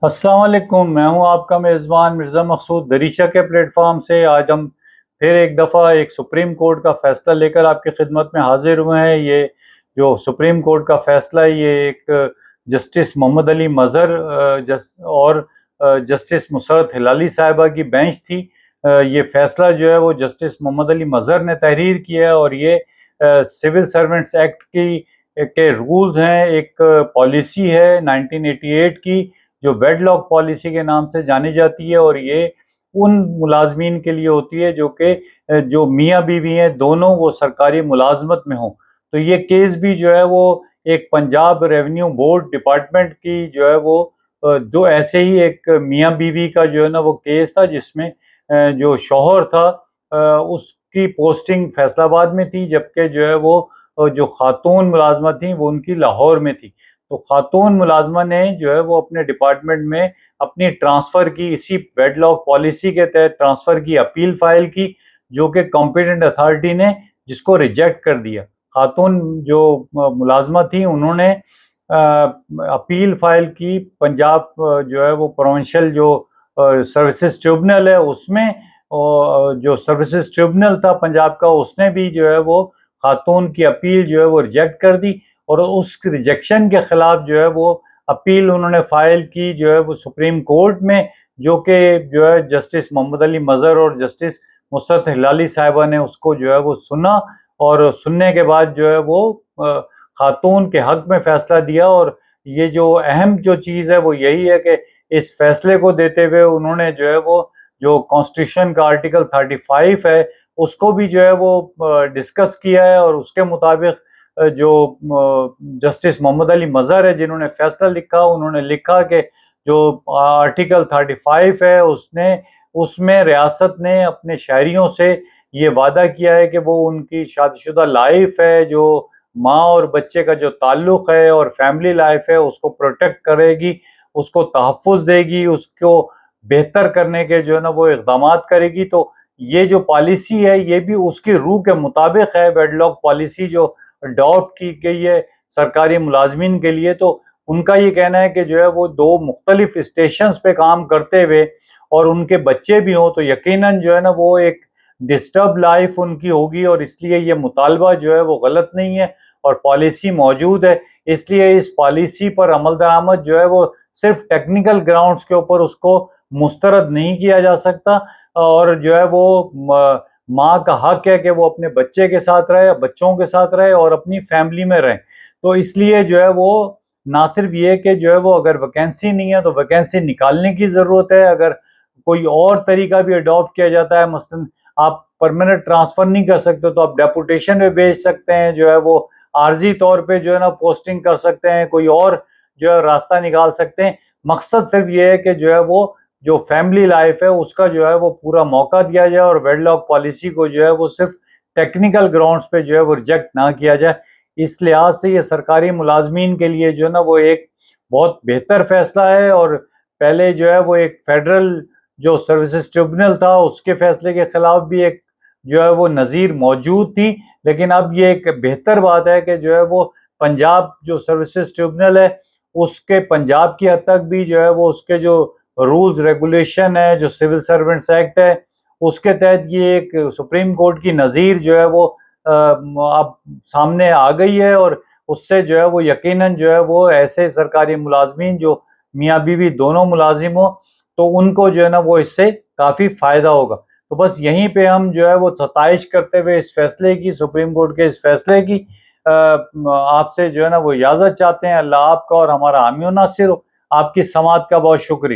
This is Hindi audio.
अस्सलाम वालेकुम। मैं हूं आपका मेज़बान मिर्ज़ा मकसूद दरीचा के प्लेटफॉर्म से। आज हम फिर एक दफ़ा एक सुप्रीम कोर्ट का फ़ैसला लेकर आपकी खिदमत में हाजिर हुए हैं। ये जो सुप्रीम कोर्ट का फ़ैसला है, ये एक जस्टिस मोहम्मद अली मज़हर और जस्टिस मुसर्रत हिलाली साहिबा की बेंच थी। ये फ़ैसला जो है वो जस्टिस मोहम्मद अली मज़हर ने तहरीर किया है और ये सिविल सर्वेंट्स एक्ट की के रूल्स हैं। एक पॉलिसी है 1988 की, जो वेडलॉक पॉलिसी के नाम से जानी जाती है, और ये उन मुलाजमीन के लिए होती है जो मियाँ बीवी हैं, दोनों वो सरकारी मुलाजमत में हों। तो ये केस भी जो है वो एक पंजाब रेवेन्यू बोर्ड डिपार्टमेंट की जो है वो जो ऐसे ही एक मियाँ बीवी का जो है ना वो केस था, जिसमें जो शौहर था उसकी पोस्टिंग फैसलाबाद में थी, जबकि जो है वो जो खातून मुलाजमा थी वो उनकी लाहौर में थी। तो खातून मुलाजमा ने जो है वो अपने डिपार्टमेंट में अपनी ट्रांसफ़र की, इसी वेडलॉक पॉलिसी के तहत ट्रांसफ़र की अपील फाइल की, जो कि कॉम्पिटेंट अथॉरिटी ने जिसको रिजेक्ट कर दिया। खातून जो मुलाजमा थी उन्होंने अपील फाइल की पंजाब जो है वो प्रोविंशियल जो सर्विसेज ट्रिब्यूनल है उसमें, और जो सर्विसेज ट्रिब्यूनल था पंजाब का उसने भी जो है वो खातून की अपील जो है वो रिजेक्ट कर दी। और उस रिजेक्शन के खिलाफ जो है वो अपील उन्होंने फाइल की जो है वो सुप्रीम कोर्ट में, जो कि जो है जस्टिस मोहम्मद अली मज़हर और जस्टिस मुसर्रत हिलाली साहिबा ने उसको जो है वो सुना, और सुनने के बाद जो है वो खातून के हक में फैसला दिया। और ये जो अहम जो चीज़ है वो यही है कि इस फैसले को देते हुए उन्होंने जो है वो जो कॉन्स्टिट्यूशन का आर्टिकल 35 है उसको भी जो है वो डिस्कस किया है, और उसके मुताबिक जो जस्टिस मोहम्मद अली मज़हर है जिन्होंने फैसला लिखा, उन्होंने लिखा कि जो आर्टिकल 35 है उसमें रियासत ने अपने शहरियों से ये वादा किया है कि वो उनकी शादीशुदा लाइफ है, जो माँ और बच्चे का जो ताल्लुक़ है और फैमिली लाइफ है, उसको प्रोटेक्ट करेगी, उसको तहफ़्फ़ुज़ देगी, उसको बेहतर करने के जो है ना वो इक़दामात करेगी। तो ये जो पॉलिसी है ये भी उसकी रूह के मुताबिक है। वेडलॉक पॉलिसी जो अडॉप्ट की गई है सरकारी मुलाजमीन के लिए, तो उनका ये कहना है कि जो है वो दो मुख्तलिफ स्टेशंस पे काम करते हुए और उनके बच्चे भी हों, तो यकीनन जो है ना वो एक डिस्टर्ब लाइफ उनकी होगी, और इसलिए ये मुतालबा जो है वो गलत नहीं है और पॉलिसी मौजूद है। इसलिए इस पॉलिसी पर अमल दरामद जो है वो सिर्फ टेक्निकल ग्राउंड्स के ऊपर उसको मुस्तरद नहीं किया जा सकता, और जो है वो माँ का हक है कि वो अपने बच्चे के साथ रहे, बच्चों के साथ रहे और अपनी फैमिली में रहे। तो इसलिए जो है वो ना सिर्फ ये कि जो है वो अगर वैकेंसी नहीं है तो वैकेंसी निकालने की ज़रूरत है। अगर कोई और तरीका भी अडॉप्ट किया जाता है, मसलन आप परमानेंट ट्रांसफ़र नहीं कर सकते तो आप डेपुटेशन में भेज सकते हैं, जो है वो आर्जी तौर पे जो है ना पोस्टिंग कर सकते हैं, कोई और जो है रास्ता निकाल सकते हैं। मकसद सिर्फ ये है कि जो है वो जो फैमिली लाइफ है उसका जो है वो पूरा मौका दिया जाए, और वेडलॉक पॉलिसी को जो है वो सिर्फ टेक्निकल ग्राउंड्स पे जो है वो रिजेक्ट ना किया जाए। इस लिहाज से ये सरकारी मुलाजमीन के लिए जो है ना वो एक बहुत बेहतर फैसला है। और पहले जो है वो एक फेडरल जो सर्विसेज ट्रिब्यूनल था उसके फैसले के खिलाफ भी एक जो है वो नज़ीर मौजूद थी, लेकिन अब ये एक बेहतर बात है कि जो है वो पंजाब जो सर्विसेज ट्रिब्यूनल है उसके पंजाब की हद तक भी जो है वो उसके जो रूल्स रेगुलेशन है, जो सिविल सर्वेंट्स एक्ट है, उसके तहत ये एक सुप्रीम कोर्ट की नज़ीर जो है वो अब सामने आ गई है। और उससे जो है वो यकीनन जो है वो ऐसे सरकारी मुलाजमीन जो मियाँ बीवी दोनों मुलाजिम हो, तो उनको जो है ना वो इससे काफ़ी फ़ायदा होगा। तो बस यहीं पे हम जो है वो सताइश करते हुए इस फैसले की, सुप्रीम कोर्ट के इस फैसले की आपसे जो है ना वो इजाज़त चाहते हैं। अल्लाह आपका और हमारा हामी नासिर हो। आपकी समाअत का बहुत शुक्रिया।